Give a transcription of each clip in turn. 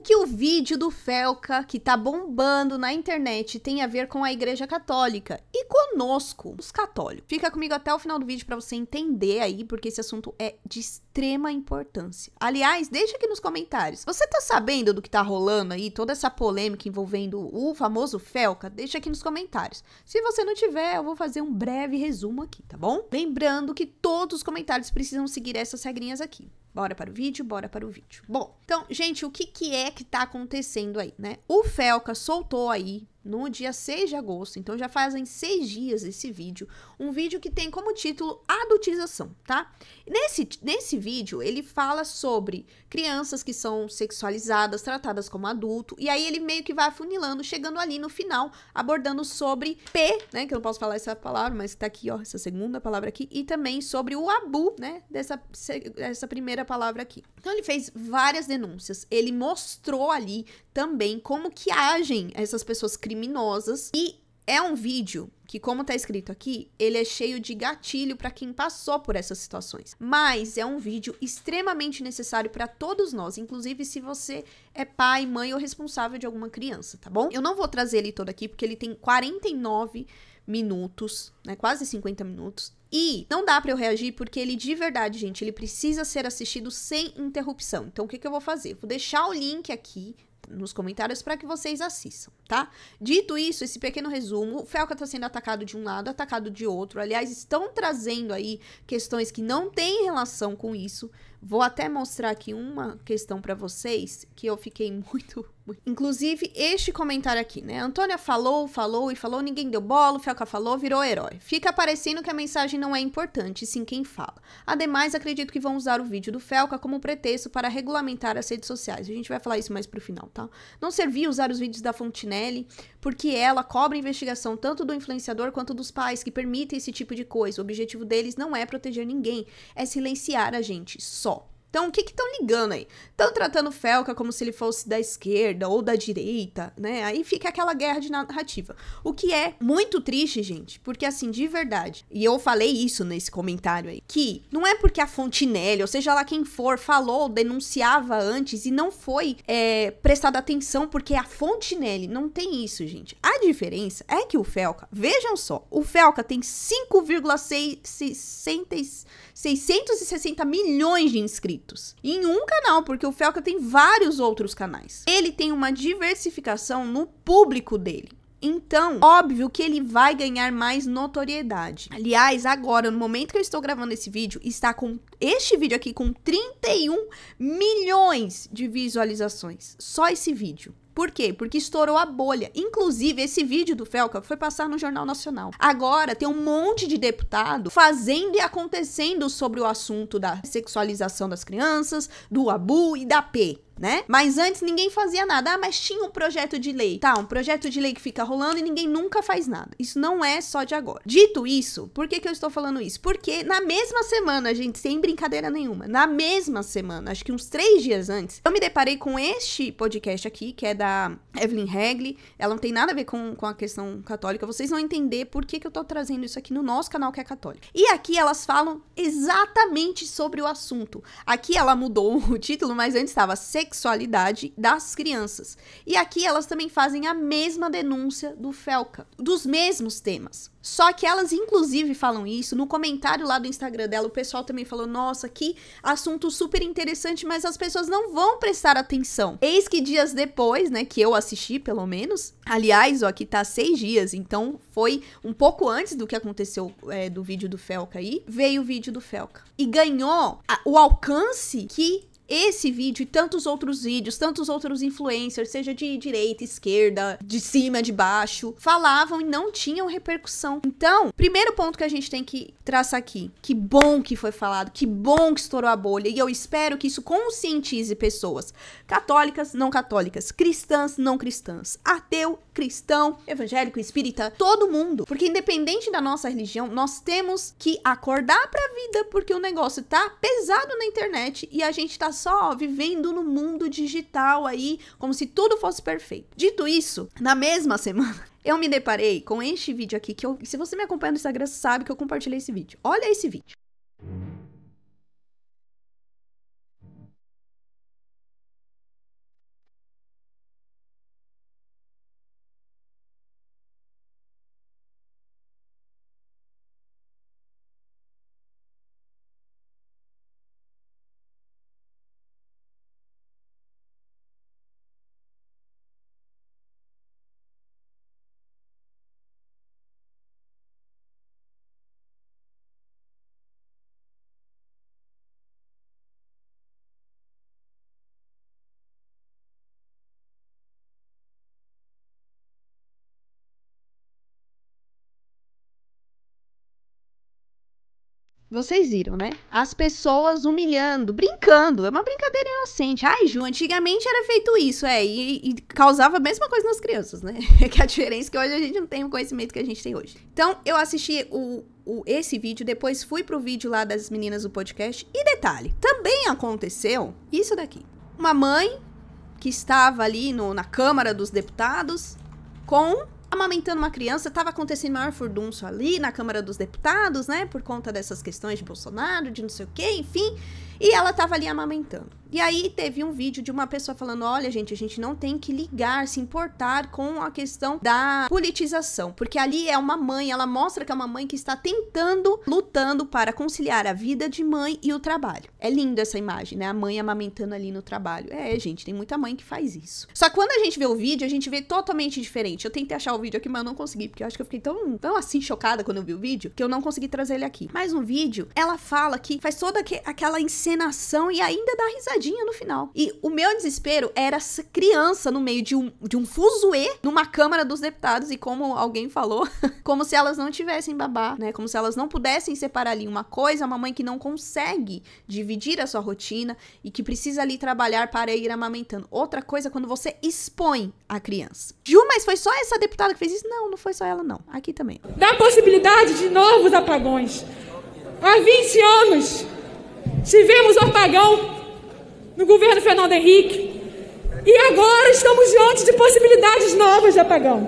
que o vídeo do Felca, que tá bombando na internet, tem a ver com a Igreja Católica e conosco, os católicos? Fica comigo até o final do vídeo pra você entender aí, porque esse assunto é de extrema importância. Aliás, deixa aqui nos comentários. Você tá sabendo do que tá rolando aí, toda essa polêmica envolvendo o famoso Felca? Deixa aqui nos comentários. Se você não tiver, eu vou fazer um breve resumo aqui, tá bom? Lembrando que todos os comentários precisam seguir essas regrinhas aqui. Bora para o vídeo, bora para o vídeo. Bom, então, gente, o que é que tá acontecendo aí, né? O Felca soltou aí no dia 6 de agosto, então já fazem 6 dias esse vídeo, um vídeo que tem como título adultização, tá? Nesse vídeo, ele fala sobre crianças que são sexualizadas, tratadas como adulto, e aí ele meio que vai afunilando, chegando ali no final, abordando sobre P, né, que eu não posso falar essa palavra, mas tá aqui, ó, essa segunda palavra aqui, e também sobre o abu, né, dessa primeira palavra aqui. Então ele fez várias denúncias, ele mostrou ali também como que agem essas pessoas criminosas, e é um vídeo que, como tá escrito aqui, ele é cheio de gatilho para quem passou por essas situações. Mas é um vídeo extremamente necessário para todos nós, inclusive se você é pai, mãe ou responsável de alguma criança, tá bom? Eu não vou trazer ele todo aqui porque ele tem 49 minutos, né, quase 50 minutos. E não dá pra eu reagir porque ele de verdade, gente, ele precisa ser assistido sem interrupção. Então o que eu vou fazer? Vou deixar o link aqui nos comentários para que vocês assistam, tá? Dito isso, esse pequeno resumo, o Felca tá sendo atacado de um lado, atacado de outro. Aliás, estão trazendo aí questões que não têm relação com isso. Vou até mostrar aqui uma questão para vocês que eu fiquei muito... Inclusive, este comentário aqui, né? Antônia falou, ninguém deu bola, o Felca falou, virou herói. Fica parecendo que a mensagem não é importante, sim quem fala. Ademais, acredito que vão usar o vídeo do Felca como pretexto para regulamentar as redes sociais. A gente vai falar isso mais pro final, tá? Não servia usar os vídeos da Fontenelle, porque ela cobra investigação tanto do influenciador quanto dos pais que permitem esse tipo de coisa. O objetivo deles não é proteger ninguém, é silenciar a gente, só. Então, o que estão ligando aí? Estão tratando o Felca como se ele fosse da esquerda ou da direita, né? Aí fica aquela guerra de narrativa. O que é muito triste, gente, porque assim, de verdade, e eu falei isso nesse comentário aí, que não é porque a Fontenelle, ou seja lá quem for, falou, denunciava antes e não foi prestado atenção porque a Fontenelle, não tem isso, gente. A diferença é que o Felca, vejam só, o Felca tem 660 milhões de inscritos em um canal, porque o Felca tem vários outros canais. Ele tem uma diversificação no público dele. Então, óbvio que ele vai ganhar mais notoriedade. Aliás, agora, no momento que eu estou gravando esse vídeo, está com este vídeo aqui com 31 milhões de visualizações. Só esse vídeo. Por quê? Porque estourou a bolha. Inclusive, esse vídeo do Felca foi passar no Jornal Nacional. Agora, tem um monte de deputado fazendo e acontecendo sobre o assunto da sexualização das crianças, do abu e da P, né? Mas antes ninguém fazia nada. Ah, mas tinha um projeto de lei. Tá, um projeto de lei que fica rolando e ninguém nunca faz nada. Isso não é só de agora. Dito isso, por que eu estou falando isso? Porque na mesma semana, gente, sem brincadeira nenhuma, na mesma semana, acho que uns 3 dias antes, eu me deparei com este podcast aqui, que é da Evelyn Regli. Ela não tem nada a ver com a questão católica. Vocês vão entender por que eu tô trazendo isso aqui no nosso canal, que é católico. E aqui elas falam exatamente sobre o assunto. Aqui ela mudou o título, mas antes estava sexualidade das crianças. E aqui elas também fazem a mesma denúncia do Felca, dos mesmos temas. Só que elas, inclusive, falam isso no comentário lá do Instagram dela. O pessoal também falou, nossa, que assunto super interessante, mas as pessoas não vão prestar atenção. Eis que dias depois, né, que eu assisti, pelo menos. Aliás, ó, aqui tá 6 dias, então foi um pouco antes do que aconteceu do vídeo do Felca aí. Veio o vídeo do Felca. E ganhou o alcance que esse vídeo e tantos outros vídeos, tantos outros influencers, seja de direita, esquerda, de cima, de baixo, falavam e não tinham repercussão. Então, primeiro ponto que a gente tem que traçar aqui, que bom que foi falado, que bom que estourou a bolha, e eu espero que isso conscientize pessoas católicas, não católicas, cristãs, não cristãs, ateu, cristão, evangélico, espírita, todo mundo, porque independente da nossa religião, nós temos que acordar pra vida, porque o negócio tá pesado na internet e a gente tá só vivendo no mundo digital aí, como se tudo fosse perfeito. Dito isso, na mesma semana, eu me deparei com este vídeo aqui, que se você me acompanha no Instagram, sabe que eu compartilhei esse vídeo. Olha esse vídeo. Vocês viram, né? As pessoas humilhando, brincando. É uma brincadeira inocente. Ai, Ju, antigamente era feito isso, e causava a mesma coisa nas crianças, né? Que a diferença é que hoje a gente não tem o conhecimento que a gente tem hoje. Então, eu assisti esse vídeo, depois fui pro vídeo lá das meninas do podcast. E detalhe, também aconteceu isso daqui. Uma mãe que estava ali na Câmara dos Deputados amamentando uma criança, tava acontecendo maior furdunço ali na Câmara dos Deputados, né, por conta dessas questões de Bolsonaro, de não sei o quê, enfim, e ela tava ali amamentando. E aí teve um vídeo de uma pessoa falando, olha, gente, a gente não tem que ligar, se importar com a questão da politização, porque ali é uma mãe, ela mostra que é uma mãe que está lutando para conciliar a vida de mãe e o trabalho. É lindo essa imagem, né, a mãe amamentando ali no trabalho. Gente, tem muita mãe que faz isso. Só que quando a gente vê o vídeo, a gente vê totalmente diferente. Eu tentei achar o vídeo aqui, mas eu não consegui, porque eu acho que eu fiquei tão assim chocada quando eu vi o vídeo, que eu não consegui trazer ele aqui. Mas no vídeo, ela fala que faz toda aquela encenação e ainda dá risadinha no final. E o meu desespero era essa criança no meio de um fuzuê numa Câmara dos Deputados, e como alguém falou, como se elas não tivessem babá, né? Como se elas não pudessem separar ali uma coisa, uma mãe que não consegue dividir a sua rotina e que precisa ali trabalhar para ir amamentando. Outra coisa, quando você expõe a criança. Ju, mas foi só essa deputada que fez isso? Não, não foi só ela, não. Aqui também. Dá possibilidade de novos apagões. Há 20 anos tivemos o apagão no governo Fernando Henrique. E agora estamos diante de possibilidades novas de apagão.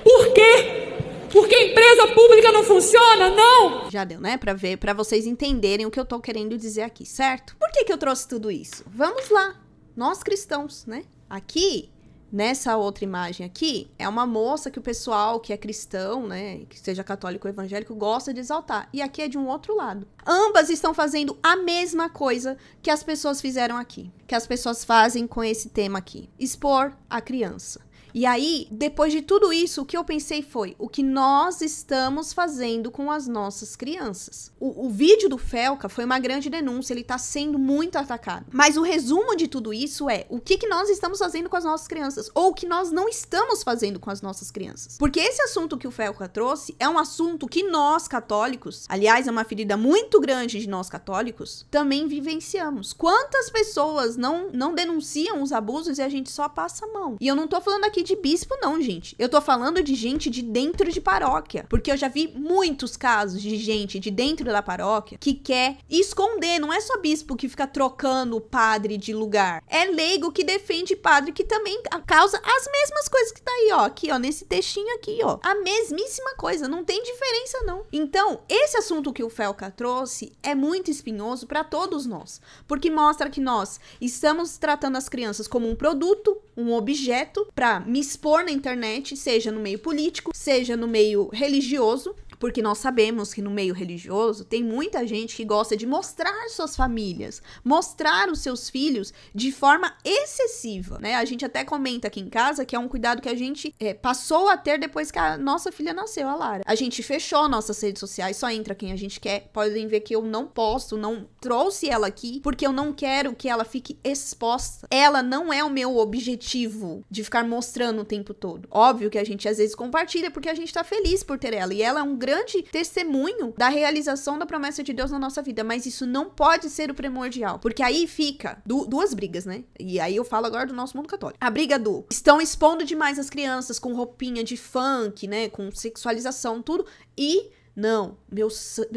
Por quê? Porque a empresa pública não funciona? Não! Já deu, né? Pra vocês entenderem o que eu tô querendo dizer aqui, certo? Por que eu trouxe tudo isso? Vamos lá. Nós cristãos, né? Aqui, nessa outra imagem aqui, é uma moça que o pessoal que é cristão, né, que seja católico ou evangélico, gosta de exaltar. E aqui é de um outro lado. Ambas estão fazendo a mesma coisa que as pessoas fizeram aqui. Que as pessoas fazem com esse tema aqui. Expor a criança. E aí, depois de tudo isso, o que eu pensei foi o que nós estamos fazendo com as nossas crianças. O vídeo do Felca foi uma grande denúncia, ele tá sendo muito atacado. Mas o resumo de tudo isso é o que nós estamos fazendo com as nossas crianças, ou o que nós não estamos fazendo com as nossas crianças. Porque esse assunto que o Felca trouxe é um assunto que nós, católicos, aliás, é uma ferida muito grande de nós católicos, também vivenciamos. Quantas pessoas não denunciam os abusos e a gente só passa a mão? E eu não tô falando aqui de bispo não, gente. Eu tô falando de gente de dentro de paróquia, porque eu já vi muitos casos de gente de dentro da paróquia que quer esconder. Não é só bispo que fica trocando o padre de lugar. É leigo que defende padre que também causa as mesmas coisas que tá aí, ó. Aqui, ó, nesse textinho aqui, ó. A mesmíssima coisa, não tem diferença não. Então, esse assunto que o Felca trouxe é muito espinhoso pra todos nós, porque mostra que nós estamos tratando as crianças como um produto, um objeto pra me expor na internet, seja no meio político, seja no meio religioso, porque nós sabemos que no meio religioso tem muita gente que gosta de mostrar suas famílias, mostrar os seus filhos de forma excessiva, né? A gente até comenta aqui em casa que é um cuidado que a gente passou a ter depois que a nossa filha nasceu, a Lara. A gente fechou nossas redes sociais, só entra quem a gente quer. Podem ver que eu não posto, não trouxe ela aqui, porque eu não quero que ela fique exposta. Ela não é o meu objetivo de ficar mostrando o tempo todo. Óbvio que a gente às vezes compartilha porque a gente tá feliz por ter ela, e ela é um grande testemunho da realização da promessa de Deus na nossa vida, mas isso não pode ser o primordial, porque aí fica duas brigas, né? E aí eu falo agora do nosso mundo católico. A briga estão expondo demais as crianças com roupinha de funk, né? Com sexualização, tudo, e não, meu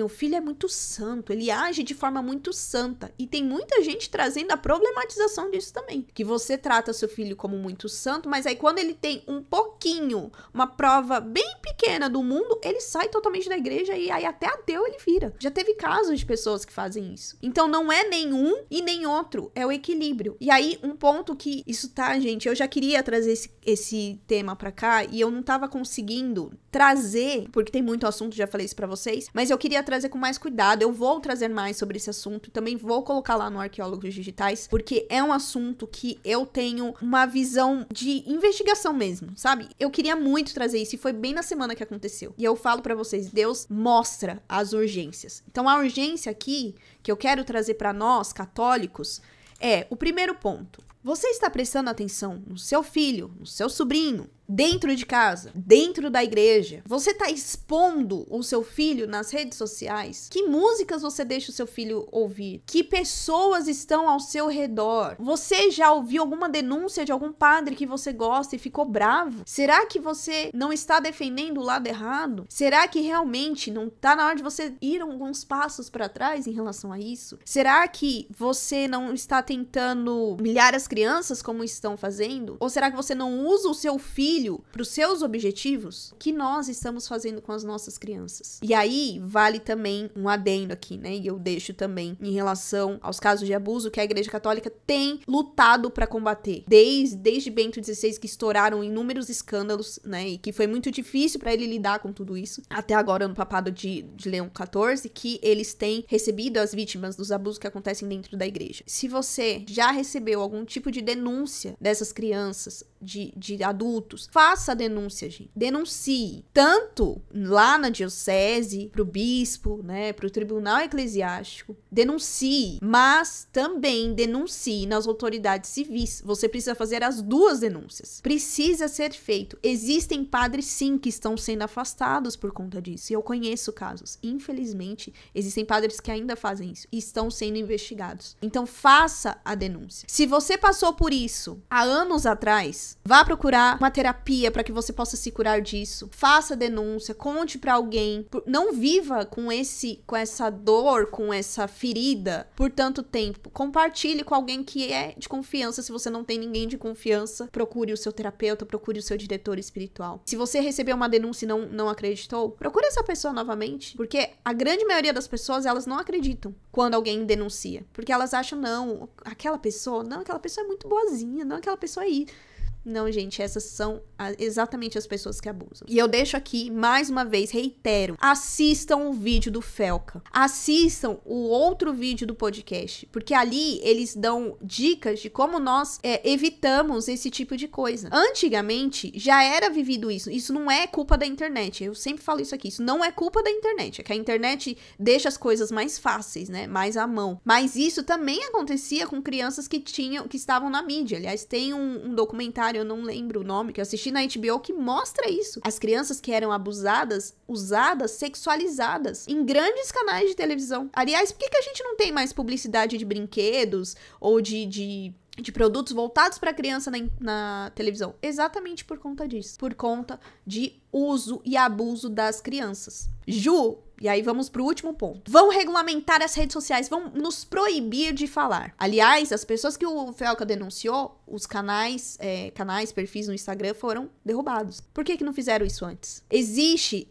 filho é muito santo, ele age de forma muito santa. E tem muita gente trazendo a problematização disso também. Que você trata seu filho como muito santo, mas aí quando ele tem um pouquinho, uma prova bem pequena do mundo, ele sai totalmente da igreja e aí até ateu ele vira. Já teve casos de pessoas que fazem isso. Então não é nenhum e nem outro, é o equilíbrio. E aí um ponto que isso tá, gente, eu já queria trazer esse tema pra cá e eu não tava conseguindo trazer, porque tem muito assunto, já falei isso pra vocês, mas eu queria trazer com mais cuidado. Eu vou trazer mais sobre esse assunto, também vou colocar lá no Arqueólogos Digitais, porque é um assunto que eu tenho uma visão de investigação mesmo, sabe? Eu queria muito trazer isso e foi bem na semana que aconteceu. E eu falo pra vocês, Deus mostra as urgências. Então a urgência aqui, que eu quero trazer pra nós, católicos, é o primeiro ponto. Você está prestando atenção no seu filho, no seu sobrinho, dentro de casa, dentro da igreja? Você tá expondo o seu filho nas redes sociais? Que músicas você deixa o seu filho ouvir? Que pessoas estão ao seu redor? Você já ouviu alguma denúncia de algum padre que você gosta e ficou bravo? Será que você não está defendendo o lado errado? Será que realmente não tá na hora de você ir alguns passos para trás em relação a isso? Será que você não está tentando humilhar as crianças como estão fazendo? Ou será que você não usa o seu filho para os seus objetivos? O que nós estamos fazendo com as nossas crianças? E aí, vale também um adendo aqui, né? E eu deixo também em relação aos casos de abuso que a Igreja Católica tem lutado para combater. Desde Bento XVI, que estouraram inúmeros escândalos, né? E que foi muito difícil para ele lidar com tudo isso. Até agora, no papado de Leão XIV, que eles têm recebido as vítimas dos abusos que acontecem dentro da igreja. Se você já recebeu algum tipo de denúncia dessas crianças, de adultos, faça a denúncia, gente. Denuncie. Tanto lá na diocese, pro bispo, né, pro tribunal eclesiástico. Denuncie. Mas também denuncie nas autoridades civis. Você precisa fazer as duas denúncias. Precisa ser feito. Existem padres, sim, que estão sendo afastados por conta disso. E eu conheço casos. Infelizmente, existem padres que ainda fazem isso. E estão sendo investigados. Então, faça a denúncia. Se você passou por isso há anos atrás, vá procurar uma terapia para que você possa se curar disso. Faça a denúncia, conte para alguém. Não viva com essa dor, com essa ferida por tanto tempo. Compartilhe com alguém que é de confiança. Se você não tem ninguém de confiança, procure o seu terapeuta, procure o seu diretor espiritual. Se você recebeu uma denúncia e não acreditou, procure essa pessoa novamente, porque a grande maioria das pessoas, elas não acreditam quando alguém denuncia, porque elas acham, não, aquela pessoa é muito boazinha, não, aquela pessoa aí. Não, gente, essas são exatamente as pessoas que abusam. E eu deixo aqui, mais uma vez, reitero, assistam o vídeo do Felca. Assistam o outro vídeo do podcast, porque ali eles dão dicas de como nós evitamos esse tipo de coisa. Antigamente, já era vivido isso. Isso não é culpa da internet. Eu sempre falo isso aqui. Isso não é culpa da internet. É que a internet deixa as coisas mais fáceis, né? Mais à mão. Mas isso também acontecia com crianças que estavam na mídia. Aliás, tem um documentário, eu não lembro o nome, que eu assisti na HBO, que mostra isso. As crianças que eram abusadas, usadas, sexualizadas em grandes canais de televisão. Aliás, por que a gente não tem mais publicidade de brinquedos ou de produtos voltados para criança na televisão? Exatamente por conta disso. Por conta de uso e abuso das crianças. Ju, e aí vamos pro último ponto. Vão regulamentar as redes sociais, vão nos proibir de falar. Aliás, as pessoas que o Felca denunciou, os canais, perfis no Instagram foram derrubados. Por que não fizeram isso antes?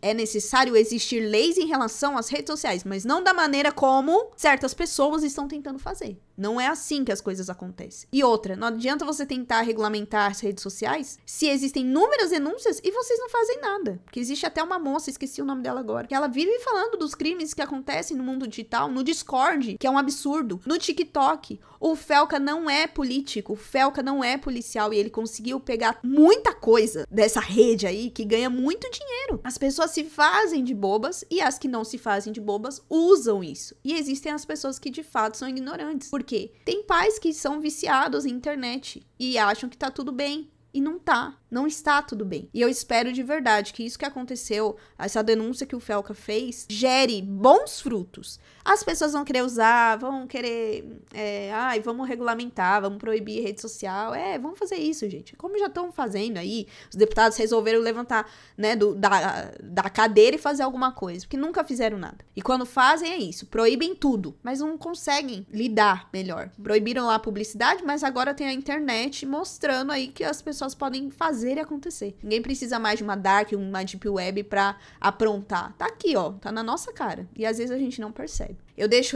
É necessário existir leis em relação às redes sociais, mas não da maneira como certas pessoas estão tentando fazer. Não é assim que as coisas acontecem. E outra, não adianta você tentar regulamentar as redes sociais se existem inúmeras denúncias e vocês não fazem nada. Porque existe até uma moça, esqueci o nome dela agora, que ela vive falando dos crimes que acontecem no mundo digital, no Discord, que é um absurdo, no TikTok. O Felca não é político, o Felca não é policial e ele conseguiu pegar muita coisa dessa rede aí que ganha muito dinheiro. As pessoas se fazem de bobas e as que não se fazem de bobas usam isso. E existem as pessoas que de fato são ignorantes. Por quê? Tem pais que são viciados em internet e acham que tá tudo bem. E não está tudo bem. E eu espero de verdade que isso que aconteceu, essa denúncia que o Felca fez, gere bons frutos. As pessoas vão querer usar, vão querer, vamos regulamentar, vamos proibir rede social. Vamos fazer isso, gente. Como já estão fazendo aí, os deputados resolveram levantar, né, da cadeira e fazer alguma coisa, porque nunca fizeram nada. E quando fazem é isso, proíbem tudo, mas não conseguem lidar melhor. Proibiram lá a publicidade, mas agora tem a internet mostrando aí que as pessoas podem fazer e acontecer. Ninguém precisa mais de uma dark, uma deep web pra aprontar. Tá aqui, ó, tá na nossa cara. E às vezes a gente não percebe. Eu deixo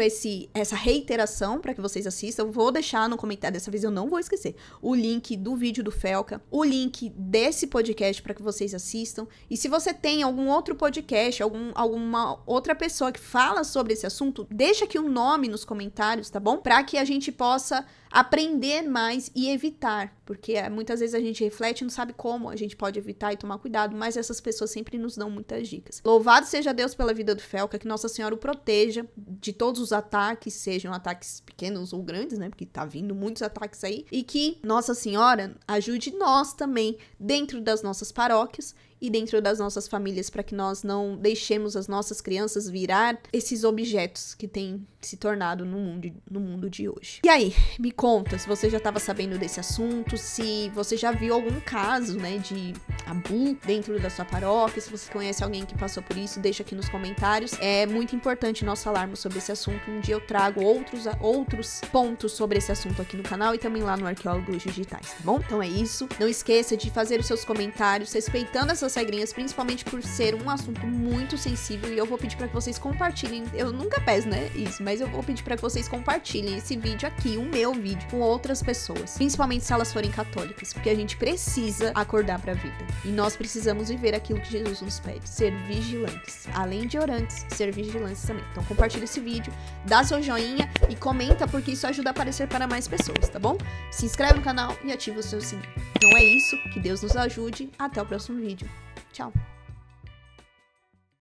essa reiteração pra que vocês assistam. Vou deixar no comentário, dessa vez eu não vou esquecer, o link do vídeo do Felca, o link desse podcast pra que vocês assistam. E se você tem algum outro podcast, alguma outra pessoa que fala sobre esse assunto, deixa aqui um nome nos comentários, tá bom? Pra que a gente possa aprender mais e evitar, porque muitas vezes a gente reflete e não sabe como a gente pode evitar e tomar cuidado, mas essas pessoas sempre nos dão muitas dicas. Louvado seja Deus pela vida do Felca, que Nossa Senhora o proteja de de todos os ataques, sejam ataques pequenos ou grandes, né? Porque tá vindo muitos ataques aí. E que Nossa Senhora ajude nós também dentro das nossas paróquias e dentro das nossas famílias, para que nós não deixemos as nossas crianças virar esses objetos que têm se tornado no mundo de hoje. E aí, me conta se você já estava sabendo desse assunto, se você já viu algum caso, né, de abuso dentro da sua paróquia, se você conhece alguém que passou por isso, deixa aqui nos comentários. É muito importante nós falarmos sobre esse assunto. Um dia eu trago outros pontos sobre esse assunto aqui no canal e também lá no Arqueólogos Digitais, tá bom? Então é isso. Não esqueça de fazer os seus comentários, respeitando essas regrinhas, principalmente por ser um assunto muito sensível, e eu vou pedir para que vocês compartilhem. Eu nunca peço, né, isso, mas eu vou pedir para que vocês compartilhem esse vídeo aqui, o meu vídeo, com outras pessoas, principalmente se elas forem católicas, porque a gente precisa acordar para a vida, e nós precisamos viver aquilo que Jesus nos pede, ser vigilantes, além de orantes, ser vigilantes também. Então compartilha esse vídeo, dá seu joinha e comenta, porque isso ajuda a aparecer para mais pessoas, tá bom? Se inscreve no canal e ativa o seu sininho. Então é isso, que Deus nos ajude, até o próximo vídeo. Tchau!